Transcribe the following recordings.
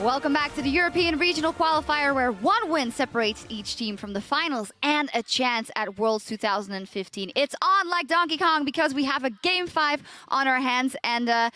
Welcome back to the European Regional Qualifier, where one win separates each team from the finals and a chance at Worlds 2015. It's on like Donkey Kong because we have a Game 5 on our hands, and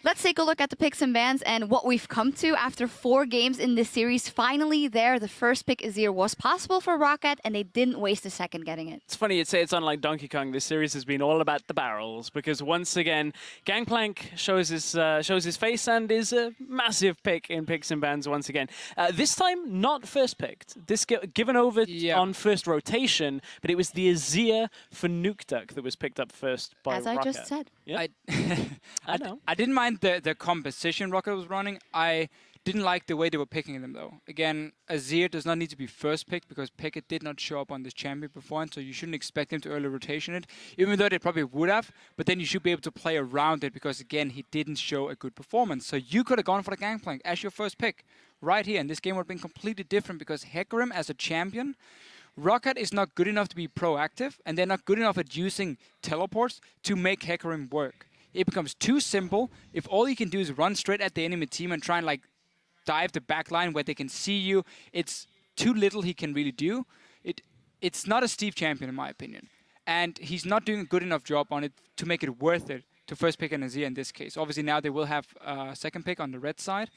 let's take a look at the picks and bans and what we've come to after 4 games in this series. Finally there, the first pick Azir was possible for Roccat, and they didn't waste a second getting it. It's funny you'd say it's unlike Donkey Kong. This series has been all about the barrels, because once again, Gangplank shows his face and is a massive pick in picks and bans once again. This time, not first picked. This given over on first rotation, but it was the Azir for Nuke Duck that was picked up first by As Roccat. I just said. Yeah. I know. I didn't mind the composition Roccat was running. I didn't like the way they were picking them, though. Again, Azir does not need to be first picked because Pickett did not show up on this champion before, so you shouldn't expect him to early rotation it, even though they probably would have. But then you should be able to play around it because, again, he didn't show a good performance. So you could have gone for the Gangplank as your first pick right here, and this game would have been completely different because Hecarim as a champion, Roccat is not good enough to be proactive, and they're not good enough at using teleports to make Hecarim work. It becomes too simple if all you can do is run straight at the enemy team and try and like dive the back line where they can see you. It's too little he can really do. It's not a Steve champion in my opinion. And he's not doing a good enough job on it to make it worth it to first pick an Azir in this case. Obviously now they will have a second pick on the red side.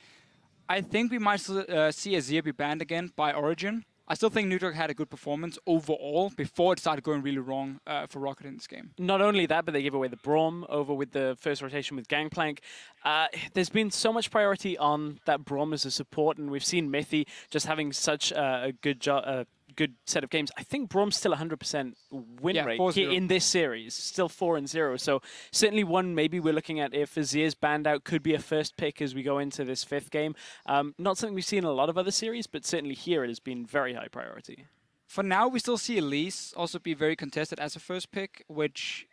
I think we might see Azir be banned again by Origen. I still think Nuke Duck had a good performance overall before it started going really wrong for Roccat in this game. Not only that, but they gave away the Braum over with the first rotation with Gangplank. There's been so much priority on that Braum as a support, and we've seen Mithy just having such a good job. Good set of games. I think Braum's still 100% win rate in this series, still 4-0. So certainly one maybe we're looking at if Azir's banned out could be a first pick as we go into this 5th game. Not something we've seen in a lot of other series, but certainly here it has been very high priority. For now, we still see Elise also be very contested as a first pick, which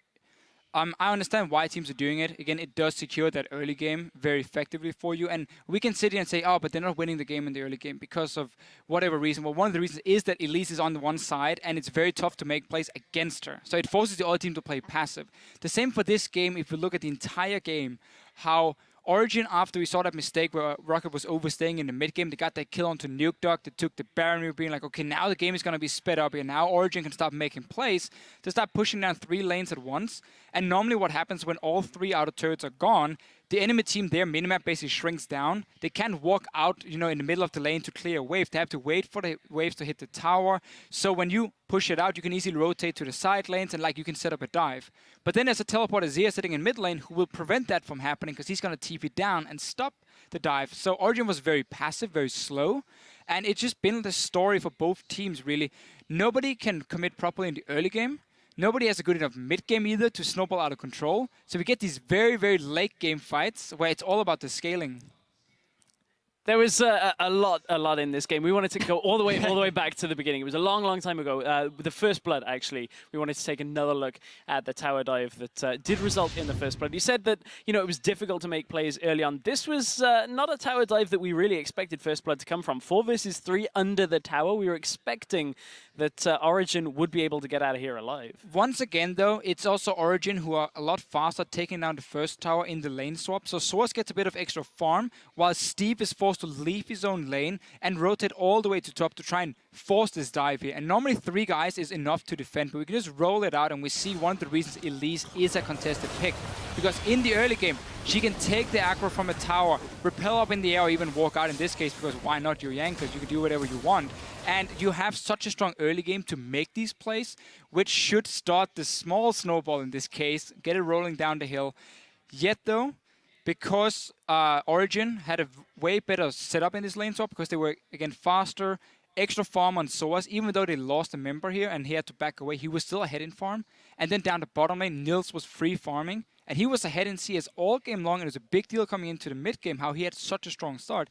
I understand why teams are doing it. Again, it does secure that early game very effectively for you. And we can sit here and say, oh, but they're not winning the game in the early game because of whatever reason. Well, one of the reasons is that Elise is on the one side, and it's very tough to make plays against her. So it forces the other team to play passive. The same for this game, if we look at the entire game, how Origen, after we saw that mistake where Roccat was overstaying in the mid game, they got that kill onto Nuke Duck, they took the Baron, we were being like, okay, now the game is going to be sped up here. Now Origen can start making plays to start pushing down 3 lanes at once. And normally what happens when all 3 outer turrets are gone, the enemy team, their minimap basically shrinks down. They can't walk out, in the middle of the lane to clear a wave. They have to wait for the waves to hit the tower. So when you push it out, you can easily rotate to the side lanes and you can set up a dive. But then there's a teleport Azir sitting in mid lane who will prevent that from happening because he's going to TP down and stop the dive. So Origen was very passive, very slow. And it's just been the story for both teams, really. Nobody can commit properly in the early game. Nobody has a good enough mid-game either to snowball out of control. So we get these very, very late-game fights where it's all about the scaling. There was a lot in this game. We wanted to go all the way back to the beginning. It was a long, long time ago. The first blood, actually. We wanted to take another look at the tower dive that did result in the first blood. You said that it was difficult to make plays early on. This was not a tower dive that we really expected first blood to come from. 4 versus 3 under the tower. We were expecting that Origen would be able to get out of here alive. Once again, though, it's also Origen who are a lot faster taking down the first tower in the lane swap. So Source gets a bit of extra farm, while Steve is forced to leave his own lane and rotate all the way to top to try and force this dive here. And normally 3 guys is enough to defend, but we can just roll it out, and we see one of the reasons Elise is a contested pick. Because in the early game, she can take the aggro from a tower, repel up in the air, or even walk out in this case, because why not? You're Yankers, you can do whatever you want. And you have such a strong early game to make these plays, which should start the small snowball in this case, get it rolling down the hill. Yet though, because Origen had a way better setup in this lane swap, because they were, again, faster, extra farm on Soas, even though they lost a member here and he had to back away, he was still ahead in farm. And then down the bottom lane, Nils was free farming, and he was ahead in CS all game long, and it was a big deal coming into the mid game how he had such a strong start.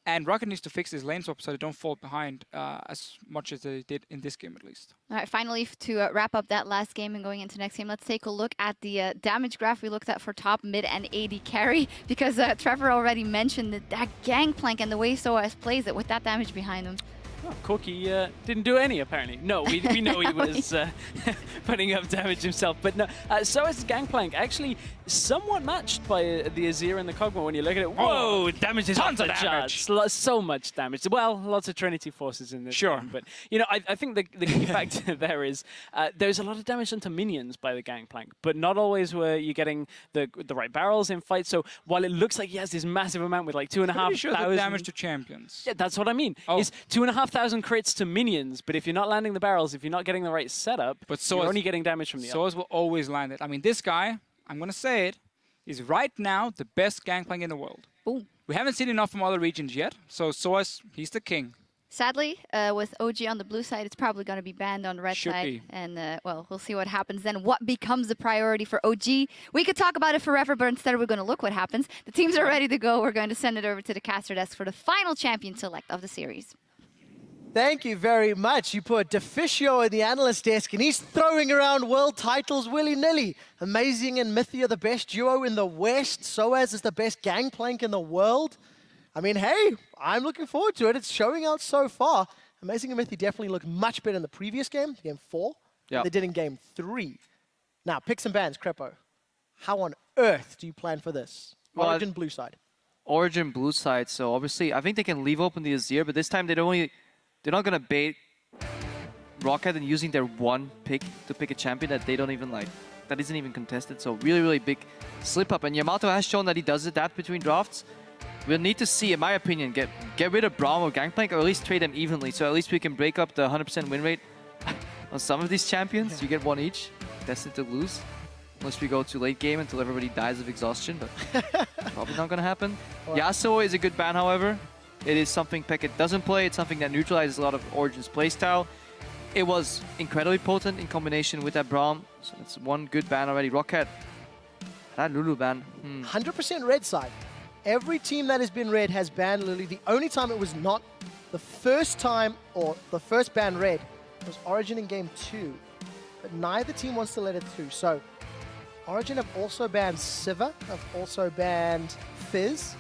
And Roccat needs to fix his lane swap so they don't fall behind as much as they did in this game, at least. All right, finally, to wrap up that last game and going into next game, let's take a look at the damage graph we looked at for top, mid, and AD carry, because Trevor already mentioned that Gangplank and the way Soas plays it with that damage behind him. Oh, Corky didn't do any, apparently. No, we know he was putting up damage himself. But no, so is Gangplank. Actually, somewhat matched by the Azir and the Kog'Maw when you look at it. Whoa, damage is off the charts. So much damage. Well, lots of Trinity forces in this game. But, you know, I think the key factor there is there's a lot of damage onto minions by the Gangplank, but not always were you getting the right barrels in fights. So while it looks like he has this massive amount with like 2,500 sure the damage to champions. Yeah, that's what I mean. It's 2,500 crits to minions, but if you're not landing the barrels, if you're not getting the right setup, you're only getting damage from the Swords will always land it. I mean, this guy, I'm going to say it, is right now the best Gangplank in the world. Boom. We haven't seen enough from other regions yet, so Soaz, he's the king. Sadly, with OG on the blue side, it's probably going to be banned on the red side. And, well, we'll see what happens then. What becomes the priority for OG? We could talk about it forever, but instead we're going to look what happens. The teams are ready to go. We're going to send it over to the caster desk for the final champion select of the series. Thank you very much. You put Deficio in the analyst desk, and he's throwing around world titles willy-nilly. Amazing and Mythy are the best duo in the West. Soaz is the best Gangplank in the world. I mean, hey, I'm looking forward to it. It's showing out so far. Amazing and Mythy definitely looked much better in the previous game, game 4, than they did in game 3. Now, picks and bans, Crepo. How on earth do you plan for this? Origin blue side. Origin blue side, so obviously I think they can leave open the Azir, but this time they're not going to bait Roccat and using their one pick to pick a champion that they don't even like, that isn't even contested. So really big slip up. And Yamato has shown that he does adapt between drafts. We'll need to see, in my opinion, get rid of Braum or Gangplank, or at least trade them evenly. So at least we can break up the 100% win rate on some of these champions. You get one each, destined to lose. Unless we go to late game until everybody dies of exhaustion, but probably not going to happen. Yasuo is a good ban, however. It is something Pekka doesn't play. It's something that neutralizes a lot of Origin's playstyle. It was incredibly potent in combination with that Braum. So that's one good ban already. Roccat, that Lulu ban. 100% red side. Every team that has been red has banned Lulu. The only time it was not the first time, or the first ban red, was Origin in game 2. But neither team wants to let it through. So Origin have also banned Sivir, have also banned Fizz.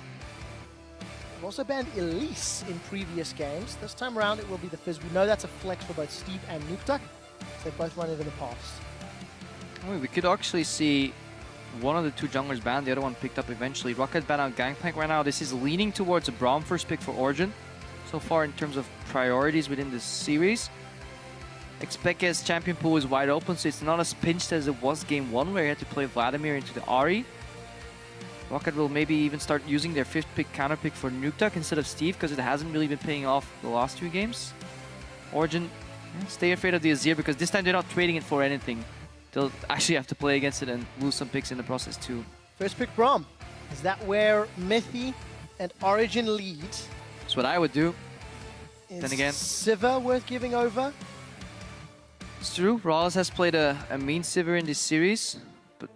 They've also banned Elise in previous games. This time around it will be the Fizz. We know that's a flex for both Steve and Nuktak. So they've both run it in the past. We could actually see one of the two junglers banned, the other one picked up eventually. Roccat banned out Gangplank right now. This is leaning towards a Braum first pick for Origin so far in terms of priorities within this series. Xpeke's champion pool is wide open, so it's not as pinched as it was game 1 where he had to play Vladimir into the Ahri. Roccat will maybe even start using their 5th pick counter pick for Nuktak instead of Steve because it hasn't really been paying off the last 2 games. Origin, stay afraid of the Azir because this time they're not trading it for anything. They'll actually have to play against it and lose some picks in the process too. First pick Braum. Is that where Mythy and Origin lead? That's what I would do. Is then again, Sivir worth giving over? It's true. Rawls has played a mean Sivir in this series, but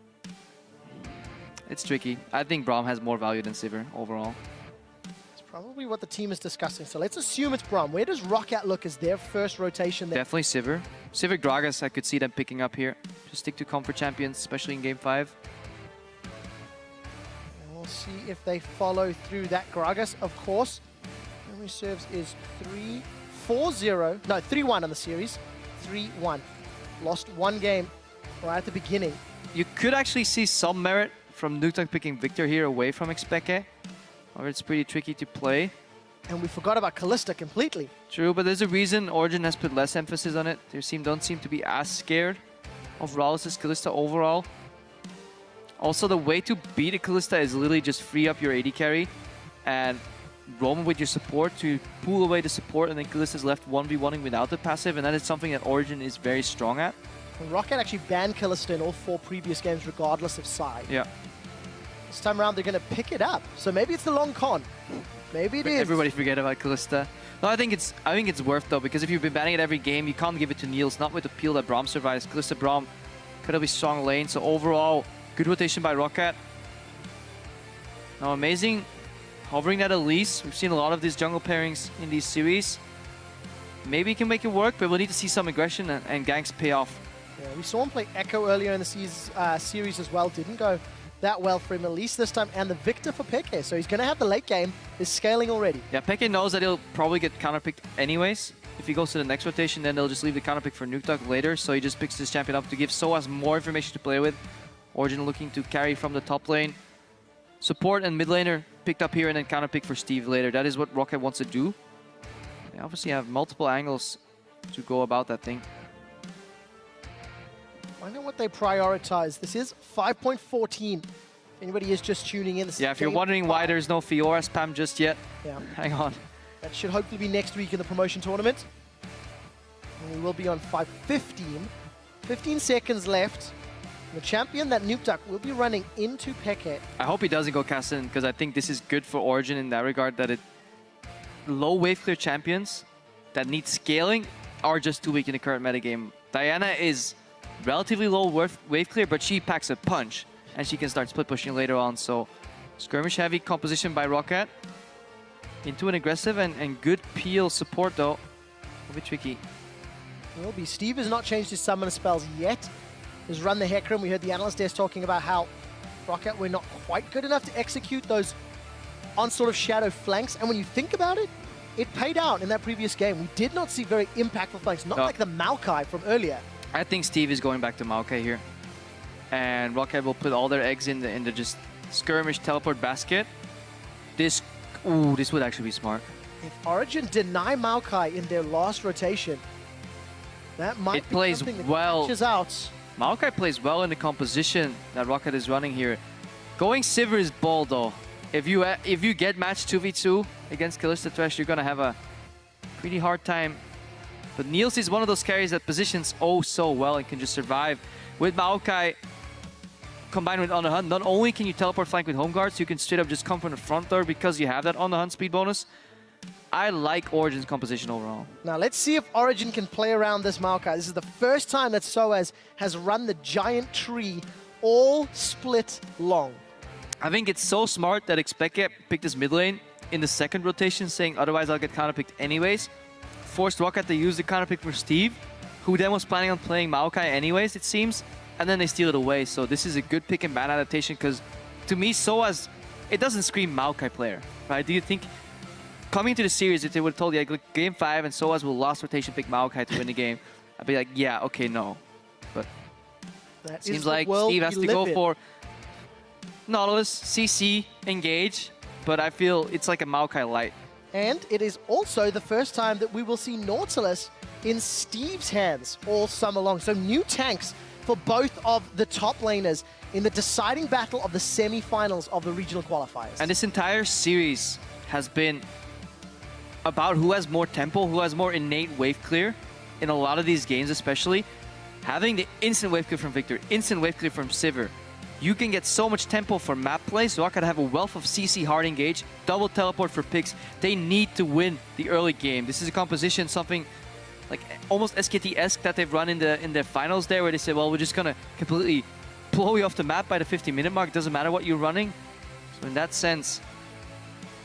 it's tricky. I think Braum has more value than Sivir overall. It's probably what the team is discussing. So let's assume it's Braum. Where does Roccat look as their first rotation there? Definitely Sivir. Sivir Gragas, I could see them picking up here. Just stick to comfort champions, especially in game 5. And we'll see if they follow through that. Gragas, of course. Memory serves is 3-4-0. No, 3-1 on the series. 3-1. Lost one game right at the beginning. You could actually see some merit from Nuktak picking Victor here away from Xpeke. Or it's pretty tricky to play. And we forgot about Callista completely. True, but there's a reason Origin has put less emphasis on it. They don't seem to be as scared of Rawls' Callista overall. Also, the way to beat a Callista is literally just free up your AD carry and roam with your support to pull away the support, and then Callista's left 1v1ing without the passive, and that is something that Origin is very strong at. And Roccat actually banned Callista in all 4 previous games regardless of side. Yeah. This time around they're going to pick it up. So maybe it's the long con. Maybe it is. Everybody forget about Callista. No, I think it's worth though, because if you've been banning it every game, you can't give it to Niels, not with the peel that Braum survives. Callista Braum, incredibly strong lane, so overall, good rotation by Roccat. Now amazing, hovering that Elise. We've seen a lot of these jungle pairings in these series. Maybe he can make it work, but we'll need to see some aggression and ganks pay off. Yeah, we saw him play Echo earlier in the series as well. Didn't go that well for him, at least this time. And the Victor for Peke, so he's going to have the late game. Is scaling already. Yeah, Peke knows that he'll probably get counterpicked anyways. if he goes to the next rotation, then they'll just leave the counter pick for Nukeduck later. So he just picks this champion up to give Soaz more information to play with. Origen looking to carry from the top lane. Support and mid laner picked up here and then counter pick for Steve later. That is what Roccat wants to do. They obviously have multiple angles to go about that thing. I know what they prioritize. This is 5.14. If anybody is just tuning in, this Yeah, is if you're wondering why there's no Fiora spam just yet, yeah, hang on. that should hopefully be next week in the promotion tournament. And we will be on 5:15. 15 seconds left. The champion, that Nukeduck, will be running into Peke. I hope he doesn't go Kassin, because I think this is good for Origen in that regard, that low wave clear champions that need scaling are just too weak in the current metagame. Diana is relatively low wave clear, but she packs a punch, and she can start split pushing later on. So skirmish heavy composition by Roccat into an aggressive and good peel support though. A bit tricky. Will be. Steve has not changed his summoner spells yet. He's run the Hecarim. We heard the analyst desk talking about how Roccat were not quite good enough to execute those onslaught of shadow flanks. And when you think about it, it paid out in that previous game. We did not see very impactful flanks, not like the Maokai from earlier. I think Steve is going back to Maokai here. And Roccat will put all their eggs in the just skirmish teleport basket. This would actually be smart. If Origen deny Maokai in their last rotation, that might It be plays something that well. catches out. Maokai plays well in the composition that Roccat is running here. Going Sivir is bold though. If you get matched 2v2 against Kalista Thresh, you're gonna have a pretty hard time. But Niels is one of those carries that positions oh so well and can just survive. With Maokai combined with On the Hunt, not only can you teleport flank with home guards, you can straight up just come from the front door because you have that On the Hunt speed bonus. I like Origen's composition overall. Now let's see if Origen can play around this Maokai. This is the first time that Soaz has run the giant tree all split long. I think it's so smart that Xpeke picked this mid lane in the second rotation, saying otherwise I'll get counterpicked anyways. Forced Roccat to use the counterpick for Steve, who then was planning on playing Maokai anyways, it seems. And then they steal it away. So this is a good pick and ban adaptation because to me, Soaz, it doesn't scream Maokai player, right? Do you think coming into the series, if they would have told you like, game 5 and Soaz will last rotation pick Maokai to win the game, I'd be like, yeah, okay, no. But That seems is the like world Steve has we to go live in. for Nautilus, CC, engage, but I feel it's like a Maokai light. And it is also the first time that we will see Nautilus in Steve's hands all summer long. So new tanks for both of the top laners in the deciding battle of the semi-finals of the regional qualifiers. And this entire series has been about who has more tempo, who has more innate wave clear in a lot of these games especially. Having the instant wave clear from Victor, instant wave clear from Sivir, you can get so much tempo for map play, so Roccat have a wealth of CC hard engage, double teleport for picks. They need to win the early game. This is a composition, something like almost SKT-esque that they've run in their finals there, where they say, well, we're just gonna completely blow you off the map by the 50-minute mark. Doesn't matter what you're running. So in that sense,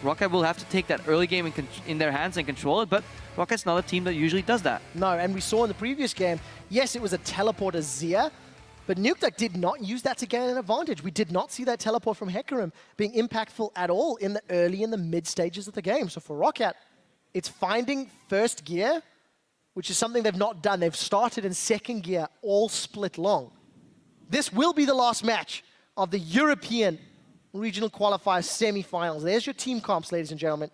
Roccat will have to take that early game in their hands and control it, but Rockat's not a team that usually does that. No, and we saw in the previous game, yes, it was a teleport Azir, but Nukeduck did not use that to gain an advantage. We did not see that teleport from Hecarim being impactful at all in the early and the mid stages of the game. So for Roccat, it's finding first gear, which is something they've not done. They've started in second gear, all split long. This will be the last match of the European Regional Qualifier semi-finals. There's your team comps, ladies and gentlemen.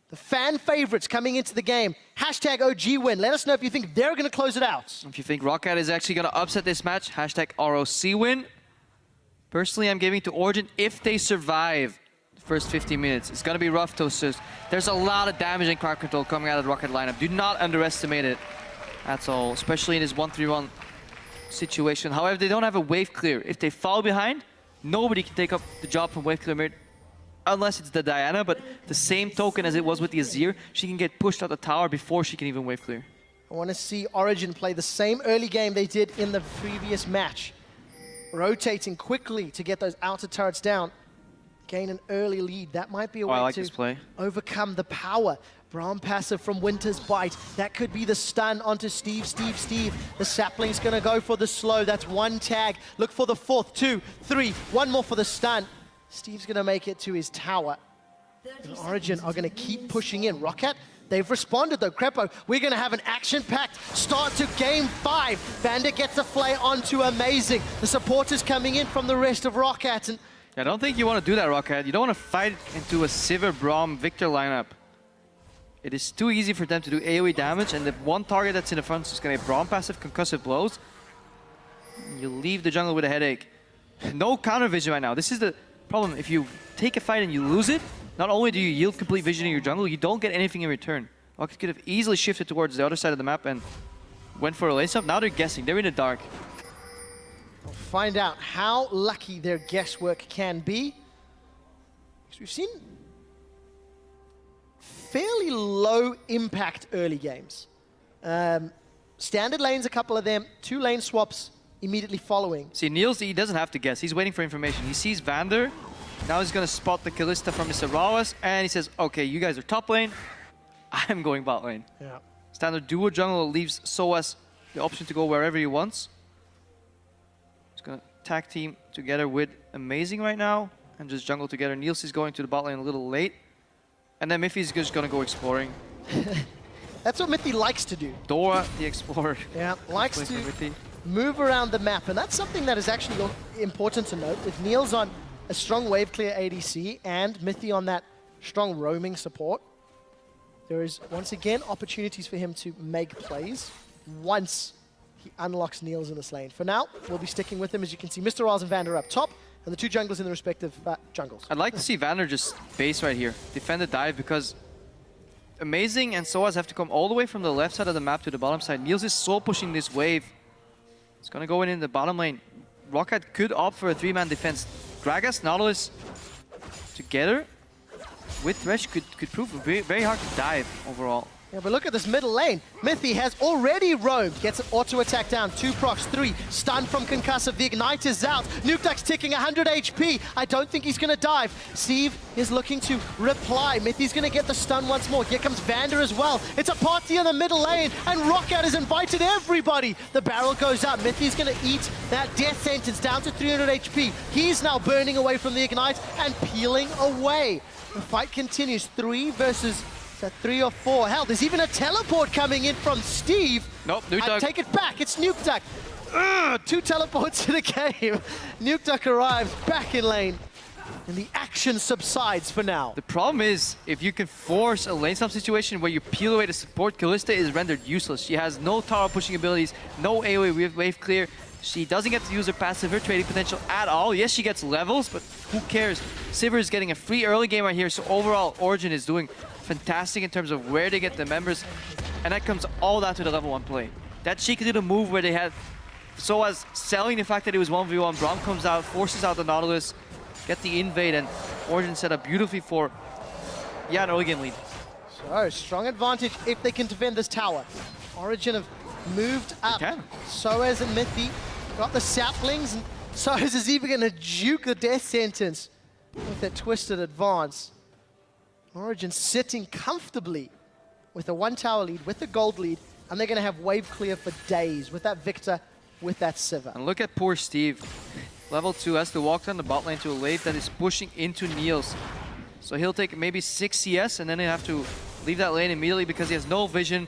The fan favorites coming into the game. Hashtag OG win. Let us know if you think they're going to close it out. If you think Roccat is actually going to upset this match, hashtag ROC win. Personally, I'm giving to Origen if they survive the first 15 minutes. It's going to be rough, Toasters. There's a lot of damage and crowd control coming out of the Roccat lineup. Do not underestimate it at all, especially in this 1-3-1 situation. However, they don't have a wave clear. If they fall behind, nobody can take up the job from wave clear mid, unless it's the Diana, but the same token as it was with the Azir, she can get pushed out the tower before she can even wave clear. I want to see Origen play the same early game they did in the previous match. Rotating quickly to get those outer turrets down. Gain an early lead. That might be a way I like to this play. overcome the power. Braum passive from Winter's Bite. That could be the stun onto Steve. The sapling's going to go for the slow. That's one tag. Look for the fourth. 2, 3. One more for the stun. Steve's going to make it to his tower. And Origen are going to keep pushing in. Roccat They've responded though. Crepo, we're going to have an action-packed start to Game 5. Vander gets a flay onto Amazing. The supporters coming in from the rest of Roccat. And I don't think you want to do that, Roccat. You don't want to fight into a Sivir, Braum, Victor lineup. It is too easy for them to do AoE damage, and the one target that's in the front is just going to get Braum passive concussive blows. You leave the jungle with a headache. No counter vision right now. This is the problem. If you take a fight and you lose it, not only do you yield complete vision in your jungle, you don't get anything in return. Roccat could have easily shifted towards the other side of the map and went for a lace-up. Now they're guessing. They're in the dark. we'll find out how lucky their guesswork can be. Because we've seen fairly low impact early games. Standard lanes, a couple of them, 2 lane swaps immediately following. See, Niels, he doesn't have to guess. He's waiting for information. He sees Vander. Now he's going to spot the Kalista from Mr. Rawas, and he says, okay, you guys are top lane. I'm going bot lane. Yeah. Standard duo jungle leaves Soas the option to go wherever he wants. He's going to tag team together with Amazing right now and just jungle together. Niels is going to the bot lane a little late. And then Miffy's just going to go exploring. That's what Mithy likes to do. Dora, the explorer. Yeah, likes to Mithy. move around the map. And that's something that is actually important to note. With Niels on a strong wave clear ADC and Mithy on that strong roaming support, there is once again opportunities for him to make plays once he unlocks Niels in this lane. For now, we'll be sticking with him. As you can see, Mr. Riles and Vander up top, and the 2 junglers in the respective jungles. I'd like to see Vander just base right here, defend the dive, because Amazing and Soas have to come all the way from the left side of the map to the bottom side. Niels is slow pushing this wave. It's going to go in the bottom lane. Roccat could opt for a 3-man defense. Gragas, Nautilus together with Thresh could prove very, very hard to dive overall. Yeah, but look at this middle lane. Mithy has already roamed. Gets an auto attack down. 2 procs, 3. Stun from Concussive. The Ignite is out. Nukeduck's ticking 100 HP. I don't think he's going to dive. Steve is looking to reply. Mithy's going to get the stun once more. Here comes Vander as well. It's a party in the middle lane, and Roccat has invited everybody. The barrel goes up. Mithy's going to eat that death sentence down to 300 HP. He's now burning away from the Ignite and peeling away. The fight continues. 3 versus... Is that 3 or 4? Hell, there's even a teleport coming in from Steve. Nope, Nukeduck. I take it back, it's Nukeduck. 2 teleports in a game. Nukeduck arrives back in lane, and the action subsides for now. The problem is, if you can force a lane swap situation where you peel away the support, Kalista is rendered useless. She has no tower pushing abilities, no AoE wave clear. She doesn't get to use her passive, her trading potential at all. Yes, she gets levels, but who cares? Sivir is getting a free early game right here, so overall, Origen is doing fantastic in terms of where they get the members, and that comes all down to the level 1 play. That cheeky little move where they had Soas selling the fact that it was 1v1, Braum comes out, forces out the Nautilus, get the invade, and Origen set up beautifully for, yeah, an early game lead. So, strong advantage if they can defend this tower. Origen have moved up. Soaz and Mithy got the saplings, and Soaz is even going to juke the death sentence with a twisted advance. Origen sitting comfortably with a 1 tower lead, with a gold lead, and they're going to have wave clear for days with that Victor, with that Sivir. And look at poor Steve. Level 2 has to walk down the bot lane to a wave that is pushing into Niels. So he'll take maybe 6 CS, and then he'll have to leave that lane immediately because he has no vision.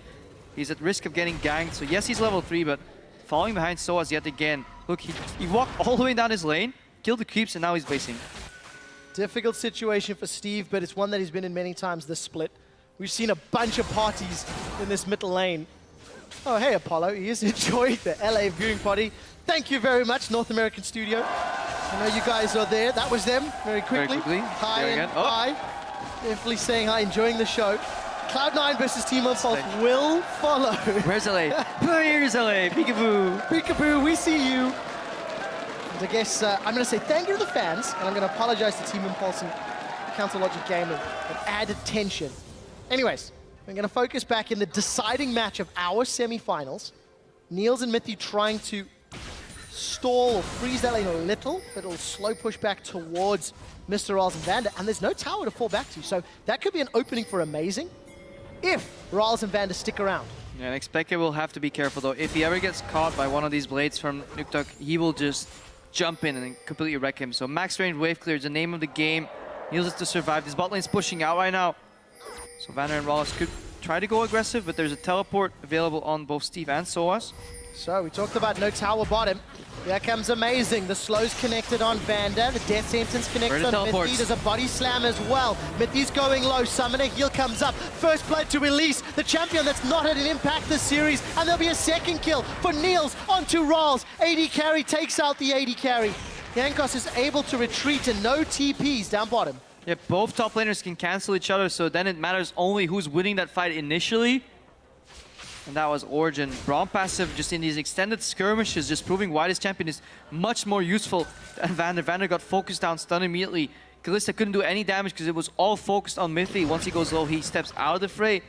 He's at risk of getting ganked. So yes, he's level 3, but falling behind Soas yet again. Look, he walked all the way down his lane, killed the creeps, and now he's basing. Difficult situation for Steve, but it's one that he's been in many times this split. We've seen a bunch of parties in this middle lane. Oh, hey, Apollo. He is enjoying the LA viewing party. Thank you very much, North American Studio. I know you guys are there. That was them, very quickly. Hi and hi. Definitely saying hi, enjoying the show. Cloud9 versus Team Unfold will follow. Where's LA? Here's LA. Peekaboo. Peekaboo, we see you. I guess I'm going to say thank you to the fans, and I'm going to apologize to Team Impulse and Council Logic Gaming for added tension. Anyways, we're going to focus back in the deciding match of our semifinals. Niels and Mithy trying to stall or freeze that lane a little, but it'll slow push back towards Mr. Riles and Vander, and there's no tower to fall back to, so that could be an opening for Amazing if Riles and Vander stick around. Yeah, and Expected will have to be careful though. If he ever gets caught by one of these blades from Nukeduck, he will just jump in and completely wreck him. So max range wave clear is the name of the game. Niels has to survive. This bot lane's pushing out right now. So Vander and Wallace could try to go aggressive, but there's a teleport available on both Steve and Soas. So we talked about no tower bottom. Here comes Amazing. The slow's connected on Vanda. The death sentence connected on Mithy. There's a body slam as well. Mithy's going low. Summoner heal comes up. First blood to release the champion that's not had an impact this series. And there'll be a second kill for Niels onto Rawls. AD carry takes out the AD carry. Jankos is able to retreat and no TPs down bottom. Yeah, both top laners can cancel each other, so then it matters only who's winning that fight initially. And that was Origen. Braum passive just in these extended skirmishes, just proving why this champion is much more useful than Vander. Vander got focused down, stunned immediately. Kalista couldn't do any damage because it was all focused on Mithy. Once he goes low, he steps out of the fray.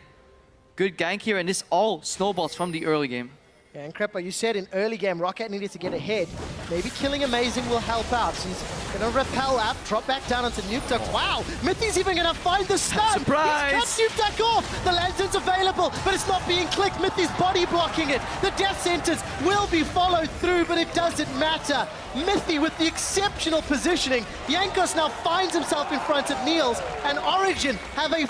Good gank here, and this all snowballs from the early game. Yeah, and Crepper, you said in early game, Roccat needed to get ahead. Maybe killing Amazing will help out. So he's going to repel up, drop back down onto Nuke Duck. Wow, Mithy's even going to find the stun. Surprise! He's cut Nuke Duck off. The lantern's available, but it's not being clicked. Mithy's body blocking it. The death sentence will be followed through, but it doesn't matter. Mithy with the exceptional positioning. Jankos now finds himself in front of Niels, and Origen have a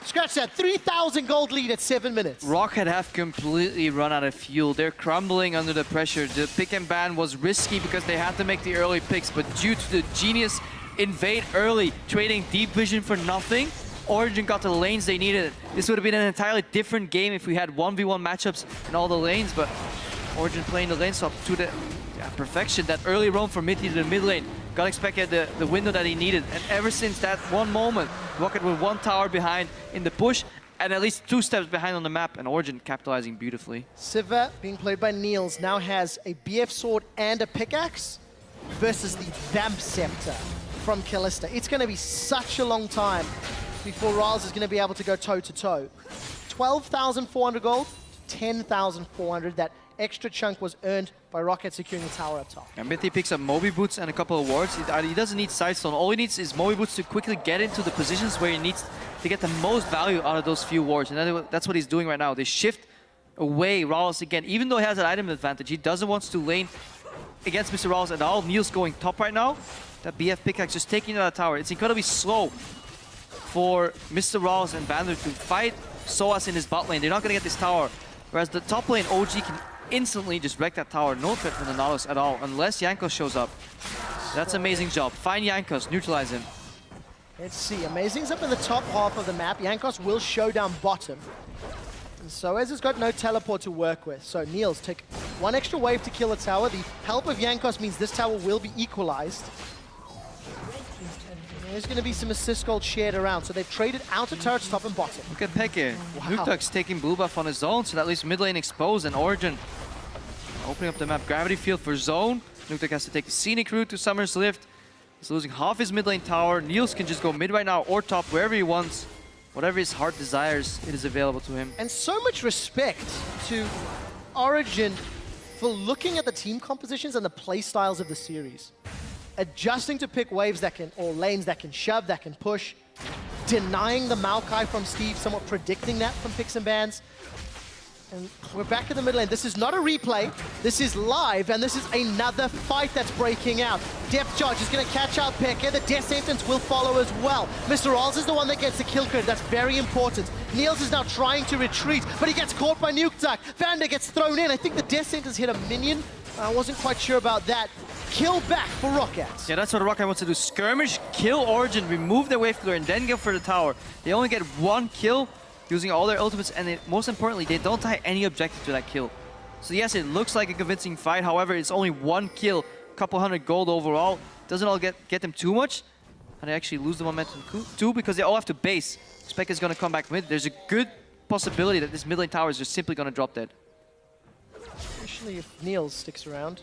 3,000 gold lead at 7 minutes. Roccat have completely run out of fuel. They're crumbling under the pressure. The pick and ban was risky because they had to make the early picks, but due to the genius invade early, trading deep vision for nothing, Origen got the lanes they needed. This would have been an entirely different game if we had 1v1 matchups in all the lanes, but Origen playing the lane swap to the perfection. That early roam from Mithy to the mid lane. Got expected the window that he needed. And ever since that one moment, Roccat with one tower behind in the push and at least 2 steps behind on the map, and Origen capitalizing beautifully. Siva, being played by Niels, now has a BF sword and a pickaxe versus the Vamp Scepter from Kalista. It's going to be such a long time before Rawls is going to be able to go toe-to-toe. 12,400 gold, 10,400. That extra chunk was earned by Roccat securing the tower up top. And Mithy picks up Moby Boots and a couple of wards. He doesn't need Sidestone. All he needs is Moby Boots to quickly get into the positions where he needs to get the most value out of those few wards. And that's what he's doing right now. They shift away Rawls again. Even though he has an item advantage, he doesn't want to lane against Mr. Rawls at all. Niels going top right now. That BF pickaxe just taking out the tower. It's incredibly slow for Mr. Rawls and Vander to fight Soas in his bot lane. They're not going to get this tower. Whereas the top lane OG can instantly just wreck that tower. No threat from the Nautilus at all, unless Jankos shows up. That's an amazing job. Find Jankos, neutralize him. Let's see, Amazing's up in the top half of the map. Jankos will show down bottom. And Soaz has got no teleport to work with. So Niels take one extra wave to kill a tower. The help of Jankos means this tower will be equalized. There's going to be some assist gold shared around, so they've traded outer turrets top and bottom. Look at Peke. Wow. Nuke Duck's taking blue buff on his own, so that leaves mid lane exposed, and Origen opening up the map. Gravity field for zone. Nuke Duck has to take the scenic route to Summer's Lift. He's losing half his mid lane tower. Niels can just go mid right now or top, wherever he wants. Whatever his heart desires, it is available to him. And so much respect to Origen for looking at the team compositions and the play styles of the series. Adjusting to pick waves that can, or lanes that can shove, that can push. Denying the Maokai from Steve, somewhat predicting that from picks and bans. And we're back in the mid lane. This is not a replay. This is live, and this is another fight that's breaking out. Depth Charge is going to catch out Peke. The Death Sentence will follow as well. Mr. Rawls is the one that gets the kill credit. That's very important. Niels is now trying to retreat, but he gets caught by Nuke Duck. Vander gets thrown in. I think the Death Sentence hit a minion. I wasn't quite sure about that. Kill back for Roccat. Yeah, that's what Roccat wants to do. Skirmish, kill Origen, remove the wave clear, and then go for the tower. They only get one kill using all their ultimates, and most importantly, they don't tie any objective to that kill. So yes, it looks like a convincing fight. However, it's only one kill, couple hundred gold overall. Doesn't all get them too much, and they actually lose the momentum too because they all have to base. Spec is going to come back mid. There's a good possibility that this mid lane tower is just simply going to drop dead. Especially if Niels sticks around.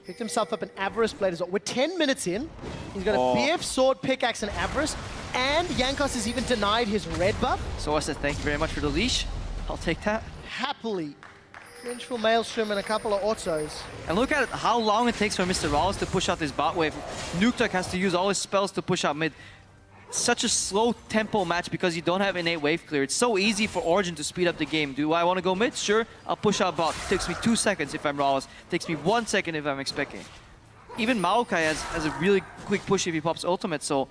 Picked himself up an Avarice Blade as well. We're 10 minutes in. He's got a BF Sword, Pickaxe, and Avarice. And Jankos has even denied his red buff. So I said thank you very much for the leash. I'll take that. Happily. Vengeful Maelstrom and a couple of autos. And look at how long it takes for Mr. Rawls to push out this bot wave. Nuke Duck has to use all his spells to push out mid. Such a slow tempo match because you don't have innate wave clear. It's so easy for Origen to speed up the game. Do I want to go mid? Sure, I'll push out bot. It takes me 2 seconds if I'm Rawls. It takes me 1 second if I'm expecting. Even Maokai has a really quick push if he pops ultimate, so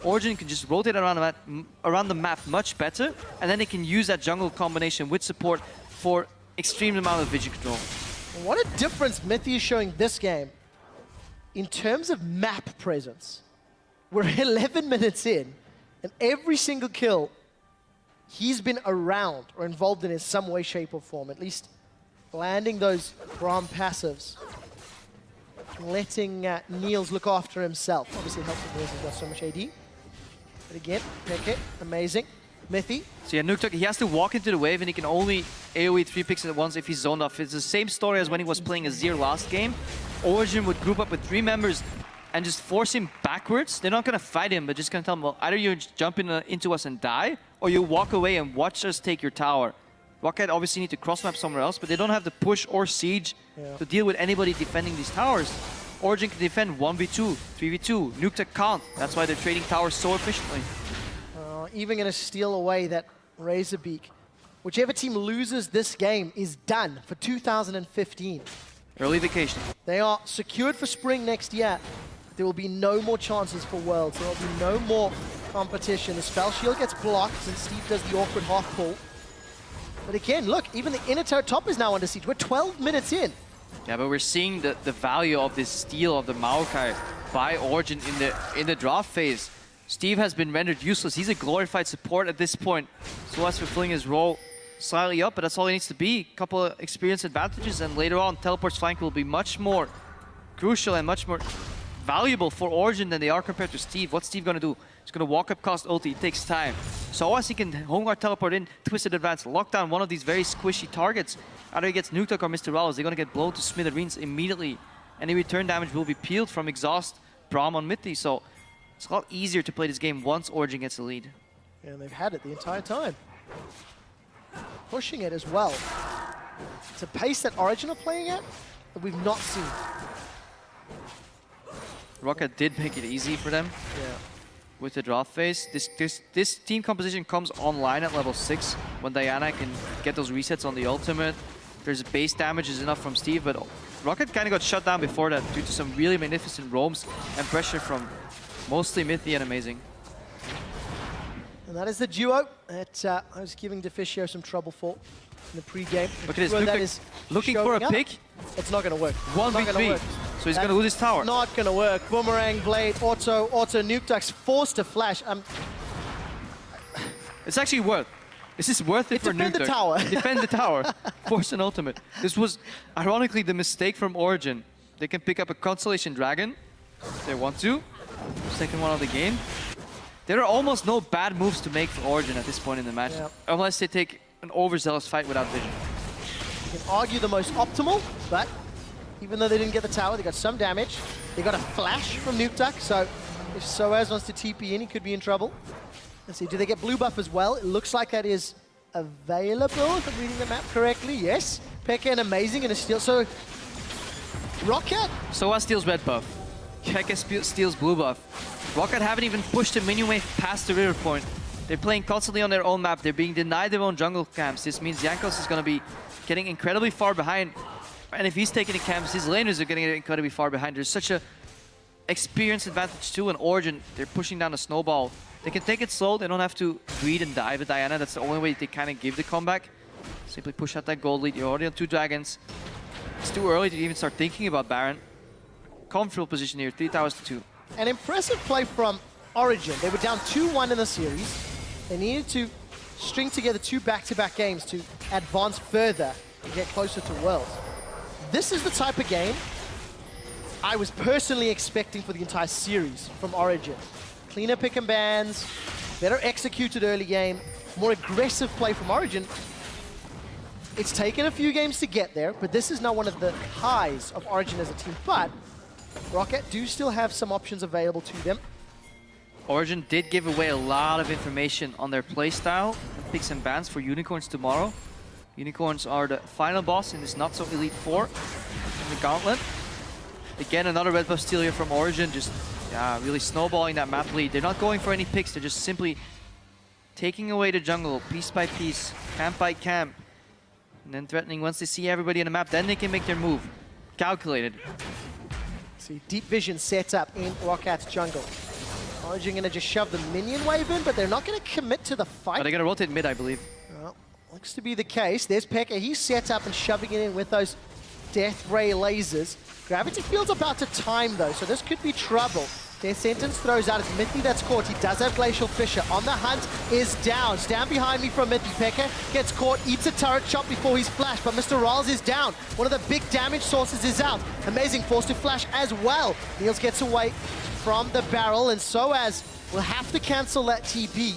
Origen can just rotate around the map much better, and then they can use that jungle combination with support for extreme amount of vision control. What a difference Mithy is showing this game. In terms of map presence, we're 11 minutes in, and every single kill, he's been around or involved in some way, shape, or form. At least landing those Braum passives. Letting Niels look after himself. Obviously it helps with Niels, he's got so much AD. But again, Roccat, amazing. Mithy. So yeah, Nuketook, he has to walk into the wave and he can only AoE 3 picks at once if he's zoned off. It's the same story as when he was playing Azir last game. Origen would group up with 3 members and just force him backwards. They're not going to fight him, but just going to tell him, well, either you jump into us and die, or you walk away and watch us take your tower. Roccat obviously need to cross-map somewhere else, but they don't have the push or siege to deal with anybody defending these towers. Origen can defend 1v2, 3v2. Nuketook can't. That's why they're trading towers so efficiently. Even going to steal away that Razorbeak. Whichever team loses this game is done for 2015. Early vacation. They are secured for spring next year. There will be no more chances for Worlds. There will be no more competition. The spell shield gets blocked and Steve does the awkward half pull. But again, look, even the inner turret top is now under siege. We're 12 minutes in. Yeah, but we're seeing the value of this steal of the Maokai by Origen in the draft phase. Steve has been rendered useless. He's a glorified support at this point. Soaz fulfilling his role slightly up, but that's all he needs to be. A couple of experience advantages, and later on, Teleport's flank will be much more crucial and much more valuable for Origen than they are compared to Steve. What's Steve going to do? He's going to walk up, cast ulti. It takes time. Soaz, he can home guard teleport in, twisted advance, lock down one of these very squishy targets. Either he gets Nuketook or Mr. Rallis. They're going to get blown to smithereens immediately. Any return damage will be peeled from Exhaust, Braum on Mithy. So it's a lot easier to play this game once Origen gets the lead. And they've had it the entire time. Pushing it as well. It's a pace that Origen are playing at that we've not seen. Roccat did make it easy for them with the draft phase. This team composition comes online at level 6 when Diana can get those resets on the ultimate. There's base damage is enough from Steve, but Roccat kind of got shut down before that due to some really magnificent roams and pressure from mostly Mithy and Amazing. And that is the duo that I was giving Deficio some trouble for in the pre-game. Look at this, looking for a pick. It's not going to work. 1v3. So he's going to lose his tower. Not going to work. Boomerang, Blade, auto, Nuketook's forced to flash. It's actually worth. This is worth it for defend Nuketook. the tower. Defend the tower. Force an ultimate. This was ironically the mistake from Origen. They can pick up a Constellation Dragon if they want to. Second one of the game. There are almost no bad moves to make for Origen at this point in the match, unless they take an overzealous fight without vision. You can argue the most optimal, but even though they didn't get the tower, they got some damage. They got a flash from Nuketook, so if Soaz wants to TP in, he could be in trouble. Let's see, do they get blue buff as well? It looks like that is available, if I'm reading the map correctly. Yes, Pekka and Amazing in a steal. So, Roccat. Soaz steals red buff. Keke steals blue buff. Roccat haven't even pushed the minion wave past the river point. They're playing constantly on their own map. They're being denied their own jungle camps. This means Jankos is going to be getting incredibly far behind. And if he's taking the camps, his laners are getting incredibly far behind. There's such a experience advantage too. And Origen, they're pushing down a snowball. They can take it slow. They don't have to greed and dive with Diana. That's the only way they kind of give the comeback. Simply push out that gold lead. You're already on 2 dragons. It's too early to even start thinking about Baron. Comfortable position here, 3 towers to 2. An impressive play from Origen. They were down 2-1 in the series. They needed to string together 2 back-to-back games to advance further and get closer to Worlds. This is the type of game I was personally expecting for the entire series from Origen. Cleaner pick and bans, better executed early game, more aggressive play from Origen. It's taken a few games to get there, but this is now one of the highs of Origen as a team. But Roccat do still have some options available to them. Origen did give away a lot of information on their playstyle and picks and bans for Unicorns tomorrow. Unicorns are the final boss in this not-so-elite 4 in the Gauntlet. Again, another red buff steal here from Origen, just really snowballing that map lead. They're not going for any picks, they're just simply taking away the jungle piece by piece, camp by camp, and then threatening once they see everybody on the map, then they can make their move. Calculated. See, deep vision set up in Rockat's jungle. Origen going to just shove the minion wave in, but they're not going to commit to the But fight. they're going to rotate mid, I believe. Well, looks to be the case. There's Pekka. He's set up and shoving it in with those Death Ray lasers. Gravity Field's about to time, though, so this could be trouble. Their sentence throws out. It's Mithy that's caught. He does have Glacial Fissure. On the hunt is down. Stand behind me from Mithy. Pekka gets caught, eats a turret shot before he's flashed, but Mr. Riles is down. One of the big damage sources is out. Amazing, forced to flash as well. Niels gets away from the barrel, and so as will have to cancel that TP.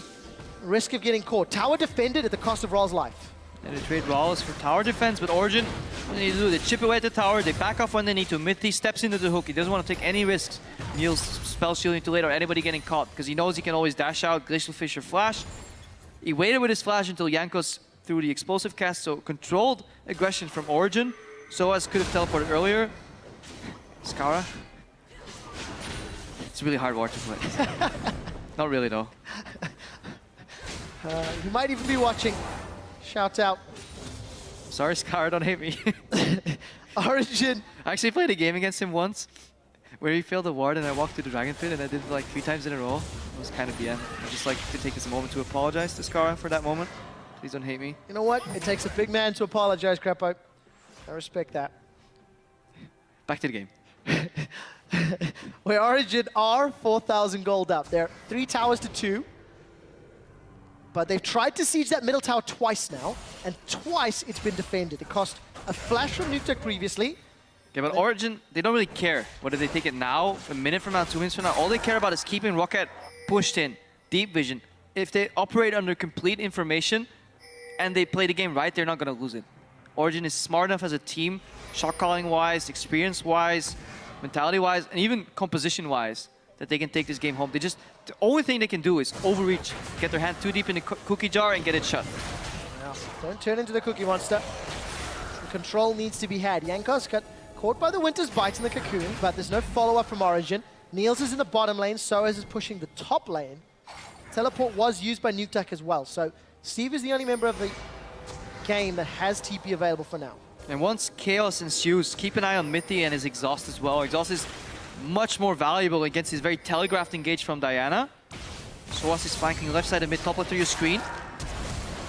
Risk of getting caught. Tower defended at the cost of Riles' life. And they trade Wallace for tower defense, but Origen, what they do, they chip away at the tower, they back off when they need to. Mithy steps into the hook, he doesn't want to take any risks. Niels spell shielding too late or anybody getting caught, because he knows he can always dash out, Glacial Fissure flash. He waited with his flash until Jankos threw the explosive cast, so controlled aggression from Origen. Soaz could have teleported earlier. Skara. It's really hard war to play. Not really though. You might even be watching. Shout out. Sorry Skara, don't hate me. Origen. I actually played a game against him once where he failed a ward and I walked to the Dragon Pit and I did it like 3 times in a row. It was kind of the end. I'd just like to take this moment to apologize to Skara for that moment. Please don't hate me. You know what? It takes a big man to apologize, Crapo. I respect that. Back to the game. Where Origen are 4,000 gold up. They're 3 towers to 2. But they've tried to siege that middle tower twice now, and twice it's been defended. It cost a flash from Nuke previously. Yeah, but Origen, they don't really care whether they take it now, a minute from now, 2 minutes from now. All they care about is keeping Roccat pushed in, deep vision. If they operate under complete information and they play the game right, they're not going to lose it. Origen is smart enough as a team, shot calling wise, experience wise, mentality wise, and even composition wise, that they can take this game home. The only thing they can do is overreach, get their hand too deep in the cookie jar and get it shut. Now, don't turn into the cookie monster. The control needs to be had. Jankos got caught by the Winter's Bite in the cocoon, but there's no follow-up from Origen. Niels is in the bottom lane, Soaz is pushing the top lane. Teleport was used by Nuke as well, so Steve is the only member of the game that has TP available for now. And once chaos ensues, keep an eye on Mithy and his exhaust as well. Exhaust is much more valuable against his very telegraphed engage from Diana. Soaz is flanking left side of mid, top left through your screen.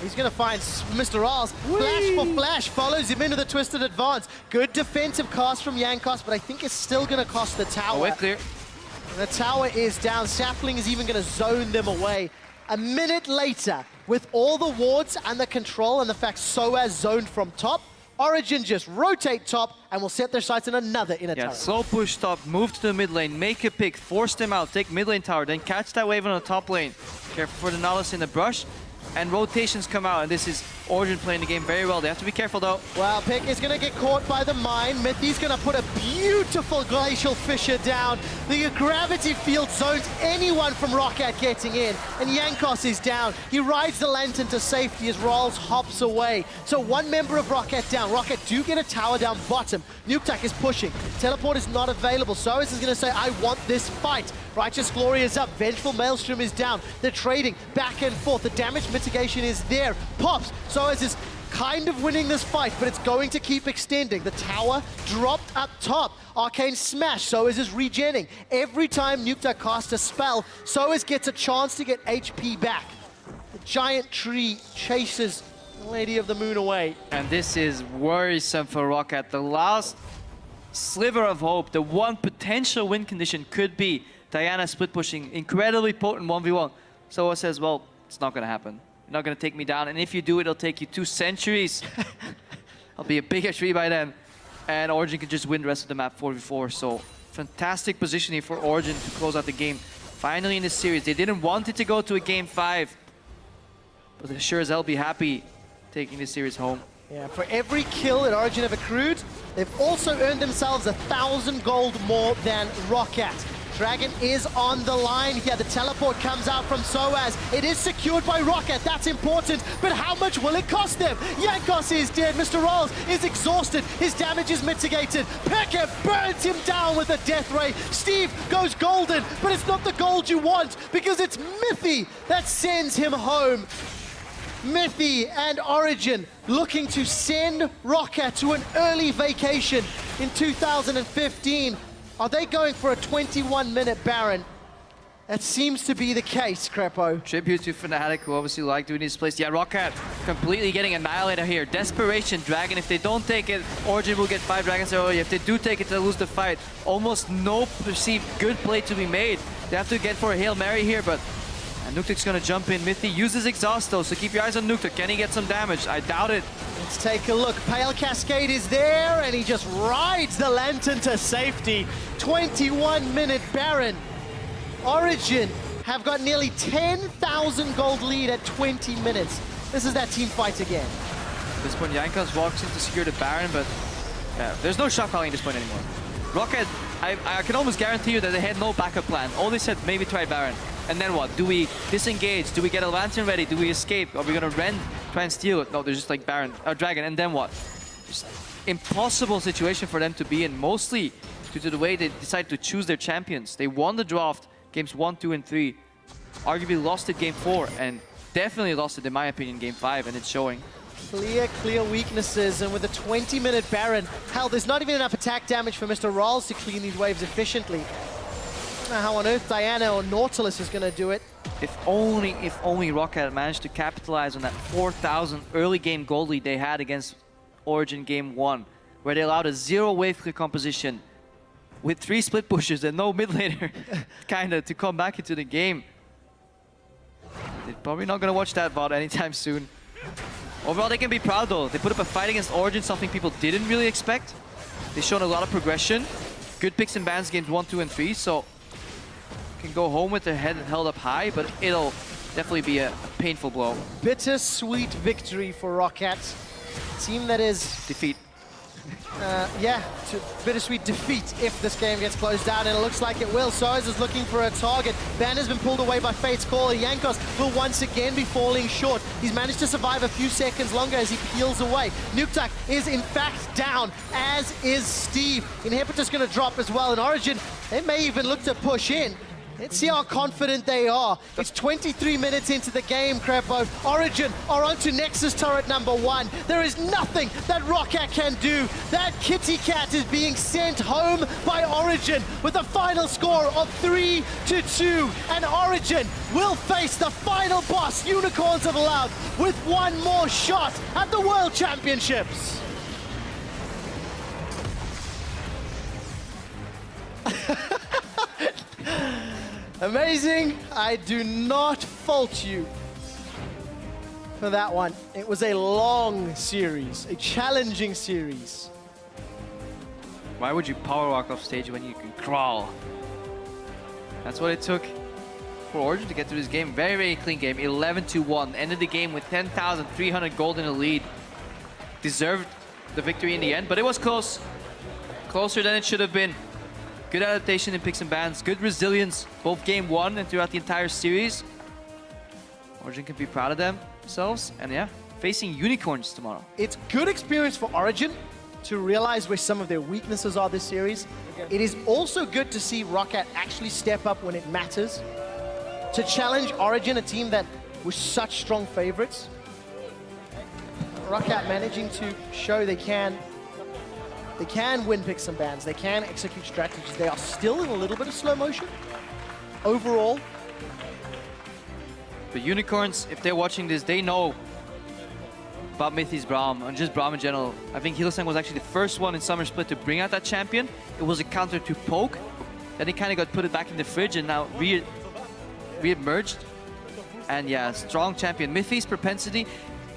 He's going to find Mr. Riles. Flash for flash, follows him into the Twisted Advance. Good defensive cast from Jankos, but I think it's still going to cost the tower. Away clear. And the tower is down. Sapling is even going to zone them away. A minute later, with all the wards and the control and the fact Soaz zoned from top, Origen just rotate top and will set their sights on another inner Yeah, tower. slow push top, move to the mid lane, make a pick, force them out, take mid lane tower, then catch that wave on the top lane. Careful for the Nautilus in the brush. And rotations come out, and this is Origen playing the game very well. They have to be careful though. Well, Pick is going to get caught by the mine. Mithy's going to put a beautiful Glacial Fissure down. The gravity field zones anyone from Roccat getting in, and Jankos is down. He rides the lantern to safety as Rolls hops away. So one member of Roccat down. Roccat do get a tower down bottom. Nuke is pushing. Teleport is not available. Soaz is going to say, I want this fight. Righteous Glory is up. Vengeful Maelstrom is down. They're trading back and forth. The damage mitigation is there. Pops. Soaz is kind of winning this fight, but it's going to keep extending. The tower dropped up top. Arcane Smash. Soaz is regenning. Every time Nuke casts a spell, Soaz gets a chance to get HP back. The giant tree chases Lady of the Moon away. And this is worrisome for Roccat. The last sliver of hope, the one potential win condition could be Diana split pushing, incredibly potent 1v1. Soaz says, well, it's not going to happen. You're not going to take me down, and if you do, it'll take you 2 centuries. I'll be a bigger tree by then. And Origen can just win the rest of the map 4v4. So fantastic positioning for Origen to close out the game. Finally in this series, they didn't want it to go to a game 5. But they sure as hell be happy taking this series home. Yeah, for every kill that Origen have accrued, they've also earned themselves 1,000 gold more than Roccat. Dragon is on the line here. The teleport comes out from Soaz. It is secured by Roccat. That's important. But how much will it cost them? Jankos is dead. Mr. Rolls is exhausted. His damage is mitigated. Pekka burns him down with a death ray. Steve goes golden, but it's not the gold you want because it's Mithy that sends him home. Mithy and Origen looking to send Roccat to an early vacation in 2015. Are they going for a 21-minute Baron? That seems to be the case, Crepo. Tribute to Fnatic, who obviously like doing these plays. Yeah, Roccat completely getting annihilated here. Desperation, Dragon. If they don't take it, Origen will get 5 Dragons early. If they do take it, they'll lose the fight. Almost no perceived good play to be made. They have to get for a Hail Mary here, but Nuktuk's gonna jump in. Mithy uses Exhaust though, so keep your eyes on Nuktuk. Can he get some damage? I doubt it. Let's take a look. Pale Cascade is there, and he just rides the Lantern to safety. 21-minute Baron. Origen have got nearly 10,000 gold lead at 20 minutes. This is that team fight again. At this point, Jankos walks in to secure the Baron, but there's no shot calling at this point anymore. Roccat, I can almost guarantee you that they had no backup plan. All they said, maybe try Baron. And then what? Do we disengage? Do we get a Lantern ready? Do we escape? Are we gonna rend, try and steal it? No, they're just like Baron, Dragon, and then what? Just impossible situation for them to be in, mostly due to the way they decided to choose their champions. They won the draft, games 1, 2, and 3. Arguably lost it game 4, and definitely lost it, in my opinion, game 5, and it's showing. Clear weaknesses, and with a 20-minute Baron, hell, there's not even enough attack damage for Mr. Rawls to clean these waves efficiently. I don't know how on earth Diana or Nautilus is going to do it. If only Roccat managed to capitalize on that 4,000 early game gold lead they had against Origen game 1, where they allowed a 0 wave clear composition with 3 split pushes and no mid laner, kinda, to come back into the game. They're probably not gonna watch that VOD anytime soon. Overall, they can be proud though. They put up a fight against Origen, something people didn't really expect. They've shown a lot of progression. Good picks and bans games 1, 2, and 3, so can go home with their head held up high, but it'll definitely be a painful blow. Bittersweet victory for Roccat. Team that is... Defeat. Bittersweet defeat if this game gets closed down, and it looks like it will. Soaz is looking for a target. Ban has been pulled away by Fate's Call. Jankos will once again be falling short. He's managed to survive a few seconds longer as he peels away. Nuktuk is in fact down, as is Steve. Inhibitor's going to drop as well, and Origen, they may even look to push in. Let's see how confident they are. It's 23 minutes into the game, Crepo. Origen are onto Nexus turret number 1. There is nothing that Roccat can do. That kitty cat is being sent home by Origen with a final score of 3-2. And Origen will face the final boss Unicorns have allowed with one more shot at the World Championships. Amazing. I do not fault you for that one. It was a long series, a challenging series. Why would you power walk off stage when you can crawl? That's what it took for Origen to get through this game. Very, very clean game. 11-1. Ended the game with 10,300 gold in the lead. Deserved the victory in the end, but it was close. Closer than it should have been. Good adaptation in picks and bans, good resilience, both game 1 and throughout the entire series. Origen can be proud of themselves, and yeah, facing Unicorns tomorrow. It's good experience for Origen to realize where some of their weaknesses are this series. It is also good to see Roccat actually step up when it matters. To challenge Origen, a team that was such strong favorites. Roccat managing to show they can win picks and bans. They can execute strategies. They are still in a little bit of slow motion overall. The Unicorns, if they're watching this, they know about Mithy's Braum, and just Braum in general. I think Hylissang was actually the first one in Summer Split to bring out that champion. It was a counter to Poke. Then he kind of got put it back in the fridge and now re-emerged. And yeah, strong champion. Mithy's propensity,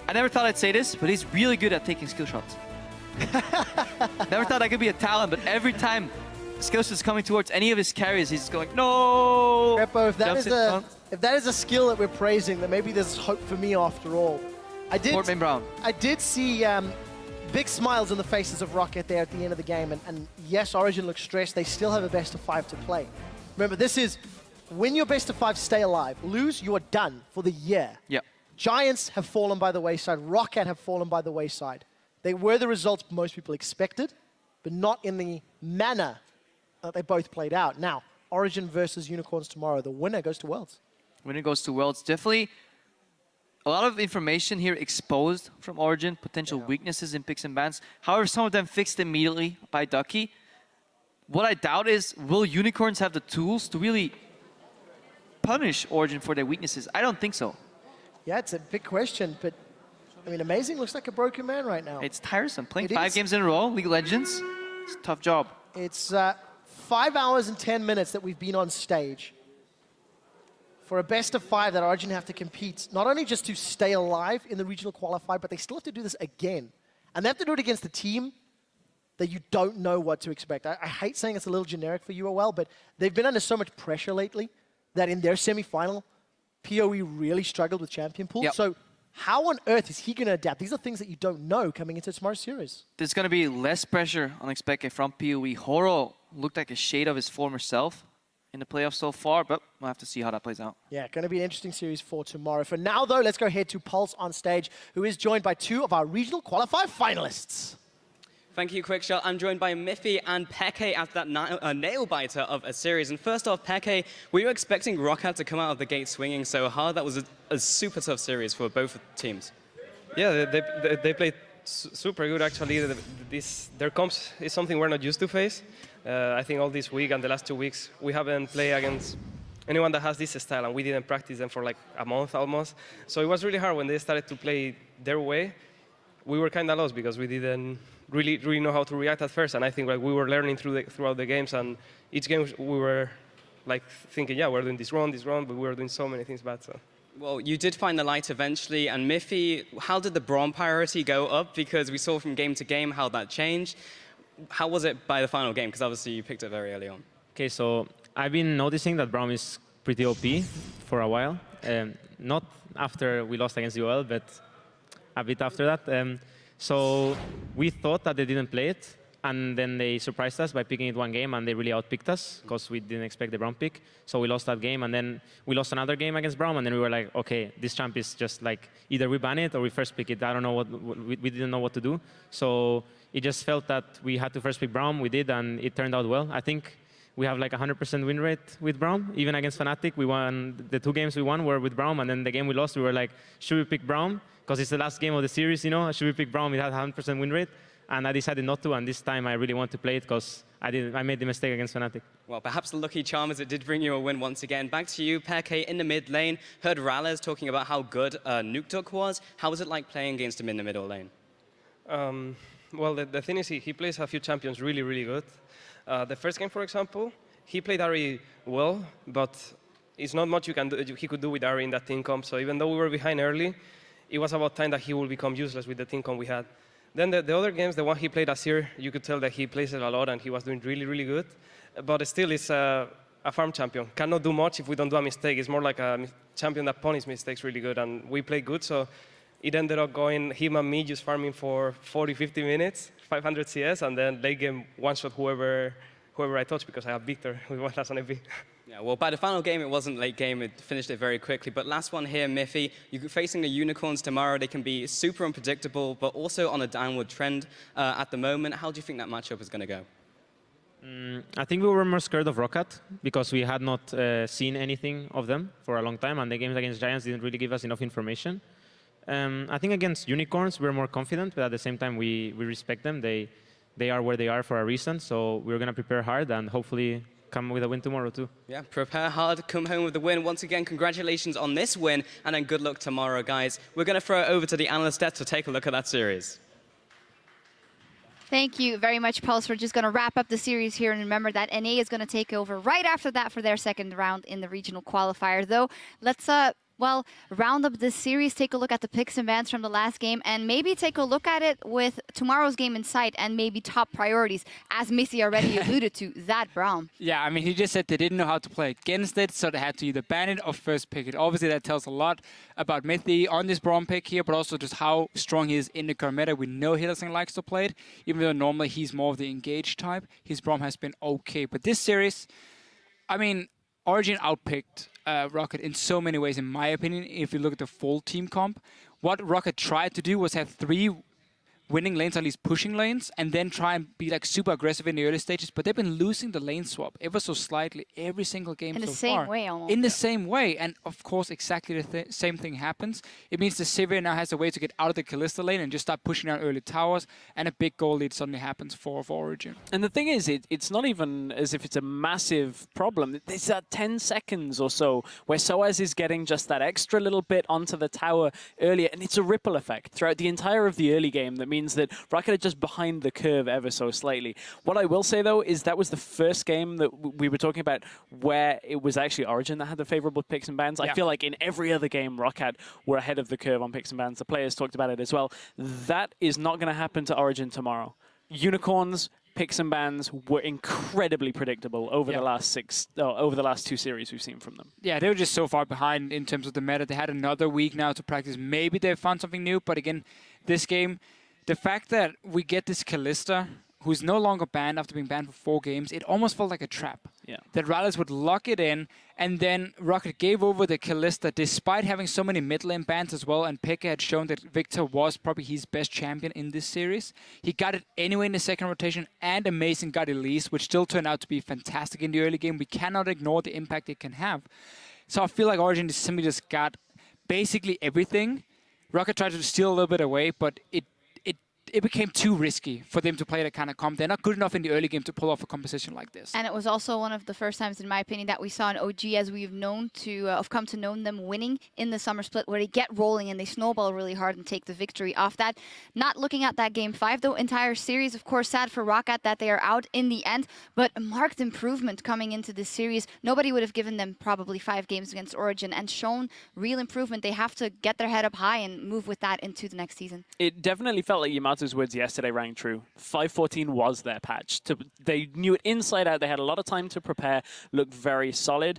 I never thought I'd say this, but he's really good at taking skill shots. Never thought that could be a talent, but every time Skills is coming towards any of his carries, he's going, no! Repo, if that is a skill that we're praising, then maybe there's hope for me after all. I did see big smiles on the faces of Roccat there at the end of the game, and yes, Origen looks stressed. They still have a best of 5 to play. Remember, this is win your best of 5, stay alive. Lose, you are done for the year. Yeah. Giants have fallen by the wayside. Roccat have fallen by the wayside. They were the results most people expected, but not in the manner that they both played out. Now, Origen versus Unicorns tomorrow. The winner goes to Worlds. Winner goes to Worlds. Definitely a lot of information here exposed from Origen, potential weaknesses in picks and bans. However, some of them fixed immediately by Ducky. What I doubt is, will Unicorns have the tools to really punish Origen for their weaknesses? I don't think so. Yeah, it's a big question, but I mean, Amazing looks like a broken man right now. It's tiresome. Playing It 5 is. games in a row, League of Legends, it's a tough job. It's 5 hours and 10 minutes that we've been on stage. For a best of 5 that Origen have to compete, not only just to stay alive in the regional qualifier, but they still have to do this again. And they have to do it against a team that you don't know what to expect. I hate saying it's a little generic for UOL, but they've been under so much pressure lately that in their semi-final, PoE really struggled with champion pool. Yep. So how on earth is he going to adapt? These are things that you don't know coming into tomorrow's series. There's going to be less pressure on Expected from PoE. Horo looked like a shade of his former self in the playoffs so far, but we'll have to see how that plays out. Yeah, going to be an interesting series for tomorrow. For now, though, let's go ahead to Pulse on stage, who is joined by 2 of our regional qualifier finalists. Thank you, Quickshot. I'm joined by Miffy and Peke at that nail-biter of a series. And first off, Peke, were you expecting Roccat to come out of the gate swinging so hard? That was a super tough series for both teams. Yeah, they played super good, actually. Their comps is something we're not used to face. I think all this week and the last 2 weeks, we haven't played against anyone that has this style, and we didn't practice them for like a month almost. So it was really hard when they started to play their way. We were kind of lost because we didn't really know how to react at first, and I think like we were learning throughout the games, and each game we were like thinking, yeah, we're doing this wrong, but we were doing so many things bad. So. Well, you did find the light eventually, and Miffy, how did the Braum priority go up? Because we saw from game to game how that changed. How was it by the final game? Because obviously you picked it very early on. Okay, so I've been noticing that Braum is pretty OP for a while. Not after we lost against UOL, but a bit after that. So we thought that they didn't play it, and then they surprised us by picking it one game, and they really outpicked us because we didn't expect the Braum pick. So we lost that game, and then we lost another game against Braum, and then we were like, okay, this champ is just like either we ban it or we first pick it. I don't know we didn't know what to do. So it just felt that we had to first pick Braum. We did, and it turned out well. I think we have like 100% win rate with Braum, even against Fnatic. We won the 2 games we won were with Braum, and then the game we lost, we were like, should we pick Braum? Because it's the last game of the series, you know. Should we pick Braum? We had 100% win rate, and I decided not to. And this time, I really want to play it because I made the mistake against Fnatic. Well, perhaps the lucky charm as it did bring you a win once again. Back to you, Peke, in the mid lane. Heard Rales talking about how good Nukeduck was. How was it like playing against him in the middle lane? Well, the thing is, he plays a few champions really, really good. The first game, for example, he played Ari well, but it's not much he could do with Ari in that team comp. So even though we were behind early, it was about time that he will become useless with the team comp we had. Then the other games, the one he played last year, you could tell that he plays it a lot and he was doing really, really good. But still, it's a farm champion. Cannot do much if we don't do a mistake. It's more like a champion that punishes mistakes really good, and we play good. So it ended up going him and me just farming for 40, 50 minutes, 500 CS, and then late game one-shot whoever I touch because I have Victor with 1000 AP. Yeah, well, by the final game, it wasn't late game. It finished it very quickly. But last one here, Miffy. You're facing the Unicorns tomorrow. They can be super unpredictable, but also on a downward trend at the moment. How do you think that matchup is going to go? I think we were more scared of Roccat because we had not seen anything of them for a long time, and the games against Giants didn't really give us enough information. I think against Unicorns, we're more confident, but at the same time, we respect them. They are where they are for a reason, so we're going to prepare hard and hopefully come with a win tomorrow too. Yeah, prepare hard, come home with the win. Once again, congratulations on this win, and then good luck tomorrow, guys. We're going to throw it over to the analyst desk to take a look at that series. Thank you very much, Pulse. We're just going to wrap up the series here, and remember that NA is going to take over right after that for their second round in the regional qualifier. Though, let's round up this series, take a look at the picks and bans from the last game, and maybe take a look at it with tomorrow's game in sight and maybe top priorities, as Missy already alluded to, that Braum. Yeah, I mean, he just said they didn't know how to play against it, so they had to either ban it or first pick it. Obviously, that tells a lot about Mithy on this Braum pick here, but also just how strong he is in the current meta. We know he doesn't like to play it, even though normally he's more of the engaged type. His Braum has been okay, but this series, I mean, Origen outpicked Roccat in so many ways, in my opinion, if you look at the full team comp. What Roccat tried to do was have 3 winning lanes, at least pushing lanes, and then try and be like super aggressive in the early stages. But they've been losing the lane swap ever so slightly every single game In so the same far. way almost. In the same way. And of course, exactly the same thing happens. It means the Sivir now has a way to get out of the Kalista lane and just start pushing out early towers, and a big goal lead suddenly happens for Origin. And the thing is, it's not even as if it's a massive problem. There's that 10 seconds or so where Soaz is getting just that extra little bit onto the tower earlier, and it's a ripple effect throughout the entire of the early game that means that Roccat are just behind the curve ever so slightly. What I will say, though, is that was the first game that we were talking about where it was actually Origen that had the favorable picks and bans. I feel like in every other game, Roccat were ahead of the curve on picks and bans. The players talked about it as well. That is not going to happen to Origen tomorrow. Unicorns, picks and bans were incredibly predictable over the last 2 series we've seen from them. Yeah, they were just so far behind in terms of the meta. They had another week now to practice. Maybe they found something new, but again, this game, the fact that we get this Kalista, who's no longer banned after being banned for 4 games, it almost felt like a trap. Yeah. That Rallis would lock it in, and then Roccat gave over the Kalista despite having so many mid lane bans as well, and Pekka had shown that Victor was probably his best champion in this series. He got it anyway in the second rotation, and Amazing got Elise, which still turned out to be fantastic in the early game. We cannot ignore the impact it can have. So I feel like Origen simply just got basically everything. Roccat tried to steal a little bit away, but it became too risky for them to play that kind of comp. They're not good enough in the early game to pull off a composition like this. And it was also one of the first times, in my opinion, that we saw an OG, as we've known to, have come to know them, winning in the summer split, where they get rolling and they snowball really hard and take the victory off that. Not looking at that game 5, though, entire series, of course, sad for Roccat that they are out in the end, but a marked improvement coming into this series. Nobody would have given them probably 5 games against Origen and shown real improvement. They have to get their head up high and move with that into the next season. It definitely felt like Yamato's words yesterday rang true. 5-14 was their patch. They knew it inside out. They had a lot of time to prepare, looked very solid.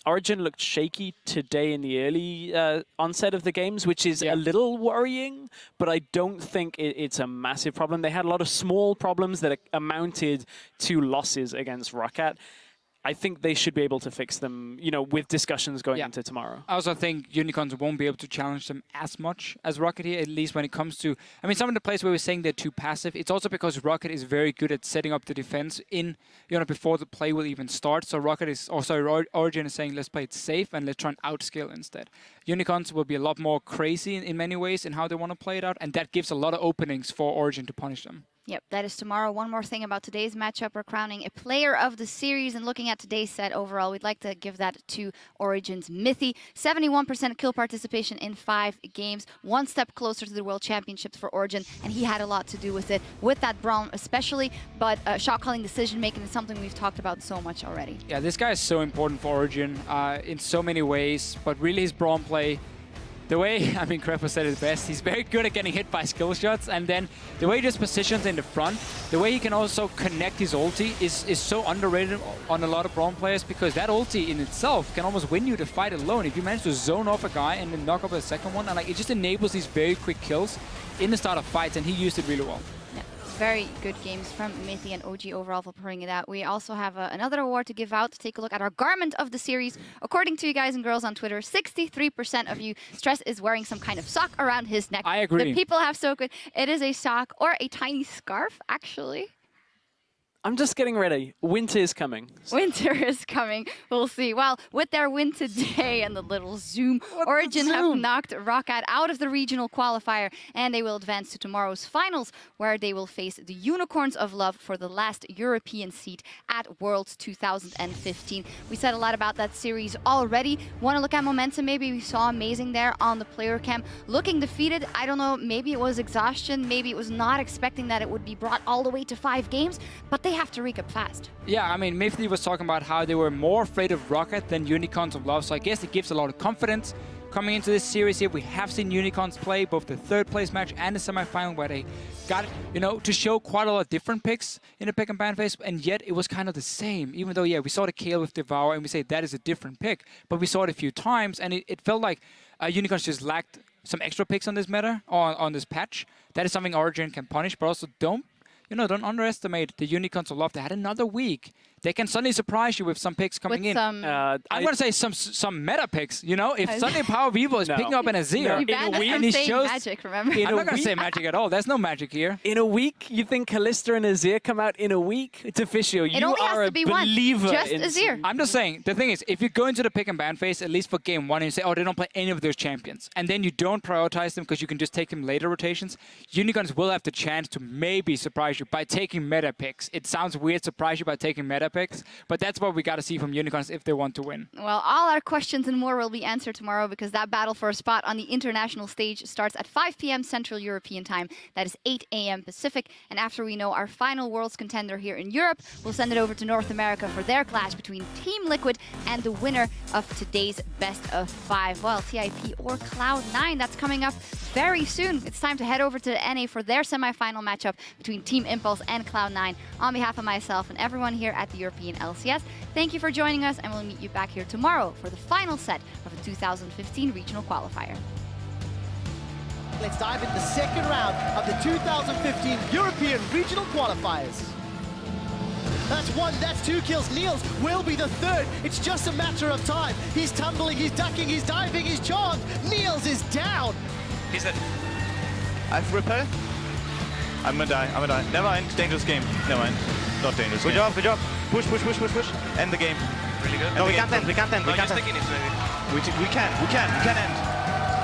Origen looked shaky today in the early onset of the games, which is a little worrying, but I don't think it's a massive problem. They had a lot of small problems that amounted to losses against Roccat. I think they should be able to fix them, you know, with discussions going into tomorrow. I also think Unicorns won't be able to challenge them as much as Roccat here, at least when it comes to... I mean, some of the plays where we're saying they're too passive, it's also because Roccat is very good at setting up the defense in, you know, before the play will even start. So Roccat is also... Origen is saying, let's play it safe and let's try and outscale instead. Unicorns will be a lot more crazy in many ways in how they want to play it out, and that gives a lot of openings for Origen to punish them. Yep, that is tomorrow. One more thing about today's matchup. We're crowning a player of the series, and looking at today's set overall, we'd like to give that to Origen's Mithy. 71% kill participation in 5 games. 1 step closer to the World Championships for Origen, and he had a lot to do with it, with that Braum especially, but shot calling, decision making is something we've talked about so much already. Yeah, this guy is so important for Origen in so many ways, but really his Braum play, the way, I mean, Krepo said it best, he's very good at getting hit by skill shots, and then the way he just positions in the front, the way he can also connect his ulti is so underrated on a lot of Braum players, because that ulti in itself can almost win you the fight alone. If you manage to zone off a guy and then knock up a second one, and like it just enables these very quick kills in the start of fights, and he used it really well. Very good games from Mithy and OG overall for putting it out. We also have another award to give out. Take a look at our garment of the series. According to you guys and girls on Twitter, 63% of you, Stress is wearing some kind of sock around his neck. I agree. The people have so good. It is a sock or a tiny scarf, actually. I'm just getting ready. Winter is coming. Winter is coming. We'll see. Well, with their win today and the little zoom, Origen have knocked Roccat out of the regional qualifier, and they will advance to tomorrow's finals, where they will face the Unicorns of Love for the last European seat at Worlds 2015. We said a lot about that series already. Want to look at momentum? Maybe we saw Amazing there on the player cam. Looking defeated, I don't know, maybe it was exhaustion, maybe it was not expecting that it would be brought all the way to 5 games, but they have to recap fast. Yeah, I mean, Mithy was talking about how they were more afraid of Roccat than Unicorns of Love, so I guess it gives a lot of confidence coming into this series here. We have seen Unicorns play both the 3rd place match and the semifinal, where they got, you know, to show quite a lot of different picks in the pick and ban phase, and yet it was kind of the same. Even though, yeah, we saw the Kayle with Devour, and we say that is a different pick, but we saw it a few times, and it felt like Unicorns just lacked some extra picks on this meta, on this patch. That is something Origen can punish, but also don't underestimate the Unicorns of Love. They had another week they can suddenly surprise you with some picks coming With in. some... I'm going to say some meta picks, you know? If suddenly Power Vivo is picking up an Azir, you banned us and from he saying shows... magic, remember? I'm not going to say magic at all. There's no magic here. In a week, you think Kalista and Azir come out in a week? Official, you only has are to a be one. believer Just in Azir. I'm just saying, the thing is, if you go into the pick and ban phase, at least for game one, and you say, oh, they don't play any of those champions, and then you don't prioritize them because you can just take them later rotations, Unicorns will have the chance to maybe surprise you by taking meta picks. It sounds weird, surprise you by taking meta picks, but that's what we got to see from Unicorns if they want to win. Well, all our questions and more will be answered tomorrow because that battle for a spot on the international stage starts at 5 p.m. Central European Time. That is 8 a.m. Pacific. And after we know our final Worlds contender here in Europe, we'll send it over to North America for their clash between Team Liquid and the winner of today's best of 5. Well, TIP or Cloud9, that's coming up very soon. It's time to head over to NA for their semi-final matchup between Team Impulse and Cloud9. On behalf of myself and everyone here at the European LCS, thank you for joining us, and we'll meet you back here tomorrow for the final set of the 2015 Regional Qualifier. Let's dive into the second round of the 2015 European Regional Qualifiers. That's one, that's 2 kills. Niels will be the third. It's just a matter of time. He's tumbling, he's ducking, he's diving, he's charged. Niels is down. He's dead. I've repel. I'm gonna die. Never mind. Dangerous game. Never mind. Not dangerous. Good job. Push. End the game. Really good. No, we can't end. No, you're sticking it, maybe. We can end.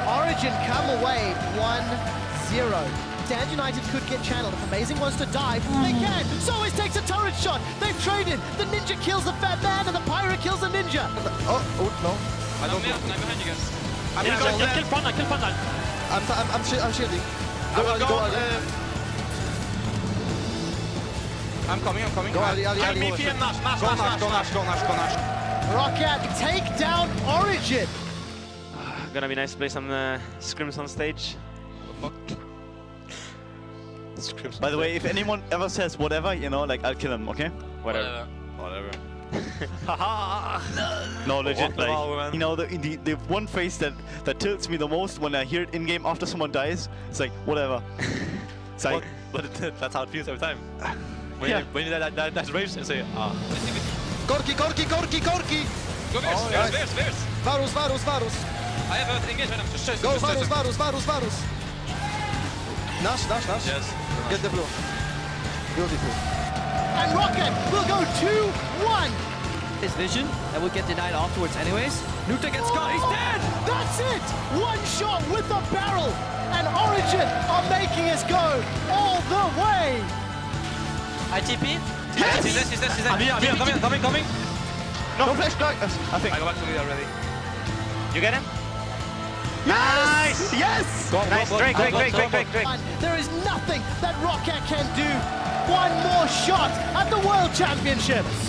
Origen come away 1-0. Stand United could get channeled. If Amazing wants to dive, they can. Sois takes a turret shot. They've traded. The ninja kills the fat man and the pirate kills the ninja. Oh no. I don't know. I'm behind you guys. Kill Panda. I'm shielding. I'm coming. Go Ali. Me, PM, Nash. Go Nash. Roccat take down Origen. Gonna be nice to play some scrims on stage. By the way, if anyone ever says whatever, you know, like I'll kill him, okay? Whatever. No, legit, Walk the wall, like, man. you know, the one phrase that tilts me the most when I hear it in-game after someone dies, it's like, whatever. It's like, But that's how it feels every time. When Yeah. you that rage and say, Gorky! Go Bears. Varus! I have engaged right now. Just chase. Go Varus! Nash! Yes. Get the blue. Beautiful. And Roccat will go 2-1. His vision that would get denied afterwards anyways. Nuta gets got, he's dead! That's it! One shot with a barrel. And Origen are making us go all the way. ITP? He's dead. I'm coming. No flash back! I think. I go back to lead already. You get him? Nice! Yes! Nice, Drake. And there is nothing that Roccat can do. One more shot at the World Championships.